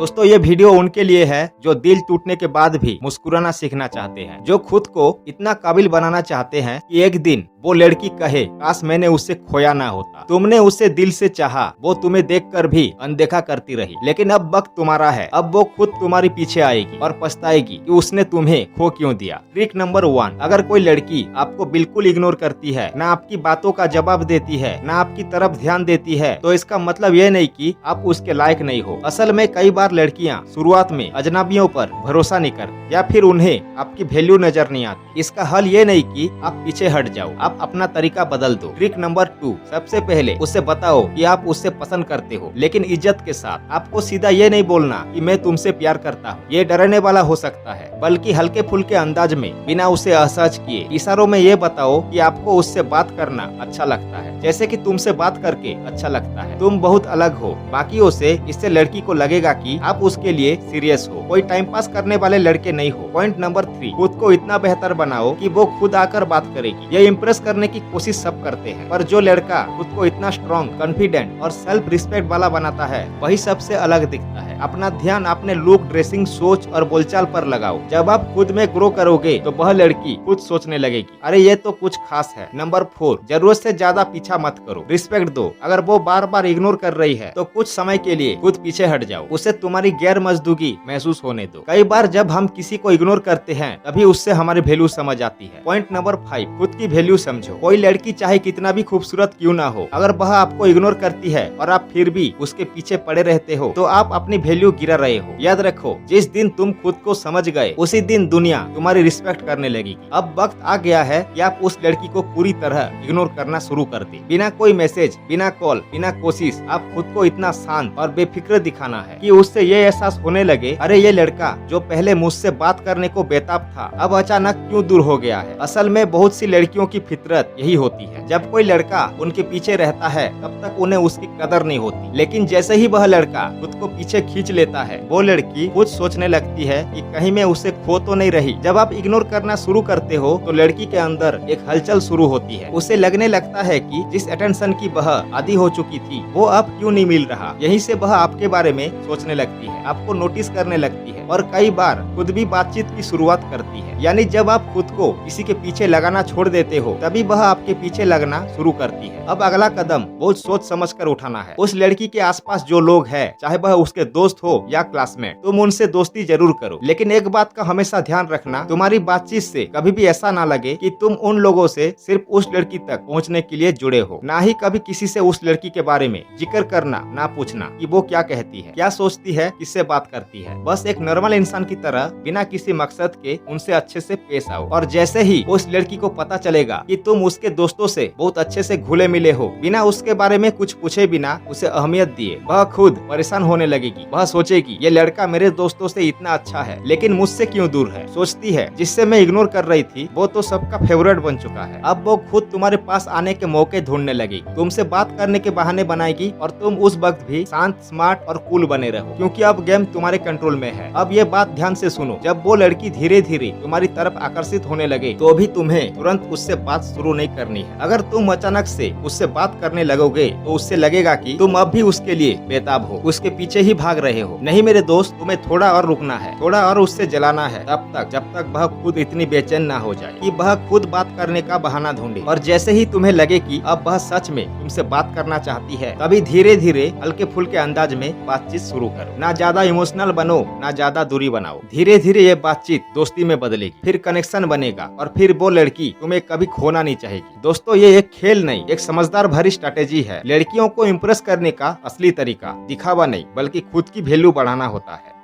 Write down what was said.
दोस्तों ये वीडियो उनके लिए है जो दिल टूटने के बाद भी मुस्कुराना सीखना चाहते हैं, जो खुद को इतना काबिल बनाना चाहते हैं कि एक दिन वो लड़की कहे काश मैंने उससे खोया ना होता। तुमने उसे दिल से चाहा, वो तुम्हें देखकर भी अनदेखा करती रही, लेकिन अब वक्त तुम्हारा है। अब वो खुद तुम्हारे पीछे आएगी और पछताएगी कि उसने तुम्हें खो क्यों दिया। ट्रिक नंबर 1, अगर कोई लड़की आपको बिल्कुल इग्नोर करती है, ना आपकी बातों का जवाब देती है, ना आपकी तरफ ध्यान देती है, तो इसका मतलब ये नहीं कि आप उसके लायक नहीं हो। असल में कई बार लड़कियां शुरुआत में अजनबियों पर भरोसा नहीं करती या फिर उन्हें आपकी वैल्यू नजर नहीं आती। इसका हल ये नहीं कि आप पीछे हट जाओ, आप अपना तरीका बदल दो। ट्रिक नंबर 2, सबसे पहले उसे बताओ कि आप उससे पसंद करते हो, लेकिन इज्जत के साथ। आपको सीधा ये नहीं बोलना कि मैं तुमसे प्यार करता हूँ, ये डराने वाला हो सकता है, बल्कि हल्के फुल्के अंदाज में बिना उसे असहज किए इशारों में ये बताओ कि आपको उससे बात करना अच्छा लगता है, जैसे कि तुमसे बात करके अच्छा लगता है, तुम बहुत अलग हो बाकियों से। इससे लड़की को लगेगा कि आप उसके लिए सीरियस हो, कोई टाइम पास करने वाले लड़के नहीं हो। पॉइंट नंबर 3, खुद को इतना बेहतर बनाओ कि वो खुद आकर बात करेगी। ये इम्प्रेस करने की कोशिश सब करते हैं, पर जो लड़का खुद को इतना स्ट्रॉन्ग, कॉन्फिडेंट और सेल्फ रिस्पेक्ट वाला बनाता है, वही सबसे अलग दिखता है। अपना ध्यान अपने लुक, ड्रेसिंग, सोच और बोलचाल पर लगाओ। जब आप खुद में ग्रो करोगे तो वह लड़की खुद सोचने लगेगी, अरे ये तो कुछ खास है। नंबर 4, जरूरत से ज्यादा पीछा मत करो, रिस्पेक्ट दो। अगर वो बार बार इग्नोर कर रही है तो कुछ समय के लिए खुद पीछे हट जाओ, उसे तुम्हारी गैर मौजूदगी महसूस होने दो। कई बार जब हम किसी को इग्नोर करते हैं तभी उससे हमारी वैल्यू समझ आती है। पॉइंट नंबर 5, खुद की वैल्यू समझो। कोई लड़की चाहे कितना भी खूबसूरत क्यों ना हो, अगर वह आपको इग्नोर करती है और आप फिर भी उसके पीछे पड़े रहते हो तो आप अपनी वैल्यू गिरा रहे हो। याद रखो, जिस दिन तुम खुद को समझ गए उसी दिन दुनिया तुम्हारी रिस्पेक्ट करने लगेगी। अब वक्त आ गया है कि आप उस लड़की को पूरी तरह इग्नोर करना शुरू कर दे। बिना कोई मैसेज, बिना कॉल, बिना कोशिश, आप खुद को इतना शांत और बेफिक्र दिखाना है कि उससे ये एहसास होने लगे, अरे ये लड़का जो पहले मुझसे बात करने को बेताब था अब अचानक क्यों दूर हो गया है। असल में बहुत सी लड़कियों की फितरत यही होती है, जब कोई लड़का उनके पीछे रहता है तब तक उन्हें उसकी कदर नहीं होती, लेकिन जैसे ही वह लड़का खुद को पीछे खींच लेता है वो लड़की खुद सोचने लगती है कि कहीं मैं उसे खो तो नहीं रही। जब आप इग्नोर करना शुरू करते हो तो लड़की के अंदर एक हलचल शुरू होती है, उसे लगने लगता है कि जिस अटेंशन की वह आदी हो चुकी थी वो अब क्यों नहीं मिल रहा। यहीं से वह आपके बारे में सोचने लगती है, आपको नोटिस करने लगती है और कई बार खुद भी बातचीत की शुरुआत करती है। यानी जब आप खुद को किसी के पीछे लगाना छोड़ देते हो तभी वह आपके पीछे लगना शुरू करती है। अब अगला कदम बहुत सोच समझ कर उठाना है। उस लड़की के आसपास जो लोग हैं, चाहे वह उसके दोस्त हो या क्लासमेट, तुम उनसे दोस्ती जरूर करो, लेकिन एक बात का हमेशा ध्यान रखना, तुम्हारी बातचीत से कभी भी ऐसा ना लगे कि तुम उन लोगों से सिर्फ उस लड़की तक पहुंचने के लिए जुड़े हो। ना ही कभी किसी से उस लड़की के बारे में जिक्र करना, ना पूछना कि वो क्या कहती है, क्या सोचती है, किससे बात करती है। बस एक नॉर्मल इंसान की तरह बिना किसी मकसद के उनसे अच्छे से पेश आओ। और जैसे ही उस लड़की को पता चलेगा कि तुम उसके दोस्तों से बहुत अच्छे से घुले मिले हो, बिना उसके बारे में कुछ पूछे बिना उसे अहमियत दिए, वह खुद परेशान होने लगेगी। वह सोचेगी ये लड़का मेरे दोस्तों से इतना अच्छा है लेकिन मुझसे क्यों दूर है। सोचती है जिससे मैं इग्नोर कर रही थी वो तो सबका फेवरेट बन चुका है। अब वो खुद तुम्हारे पास आने के मौके ढूंढने लगेगी, तुमसे बात करने के बहाने बनाएगी और तुम उस वक्त भी शांत, स्मार्ट और कूल बने रहो, क्योंकि अब गेम तुम्हारे कंट्रोल में है। अब ये बात ध्यान से सुनो, जब वो लड़की धीरे धीरे तुम्हारी तरफ आकर्षित होने लगे तो भी तुम्हें तुरंत उससे बात शुरू नहीं करनी है। अगर तुम अचानक से उससे बात करने लगोगे तो उससे लगेगा कि तुम अब भी उसके लिए बेताब हो, उसके पीछे ही भाग रहे हो। नहीं मेरे दोस्त, तुम्हें थोड़ा और रुकना है, थोड़ा और उससे जलाना है, तब तक जब तक वह खुद इतनी बेचैन ना हो जाए कि वह खुद बात करने का बहाना ढूंढे। और जैसे ही तुम्हें लगे कि अब वह सच में तुमसे बात करना चाहती है तभी धीरे धीरे हल्के फुल्के अंदाज में बातचीत शुरू करो। ना ज्यादा इमोशनल बनो, ना ज्यादा दूरी बनाओ। धीरे धीरे ये बातचीत दोस्ती में बदलेगी, फिर कनेक्शन बनेगा और फिर वो लड़की तुम्हें कभी खोना नहीं चाहेगी। दोस्तों ये एक खेल नहीं, एक समझदार भरी स्ट्रैटेजी है। लड़कियों को इम्प्रेस करने का असली तरीका दिखावा नहीं बल्कि खुद की वैल्यू बढ़ाना होता है।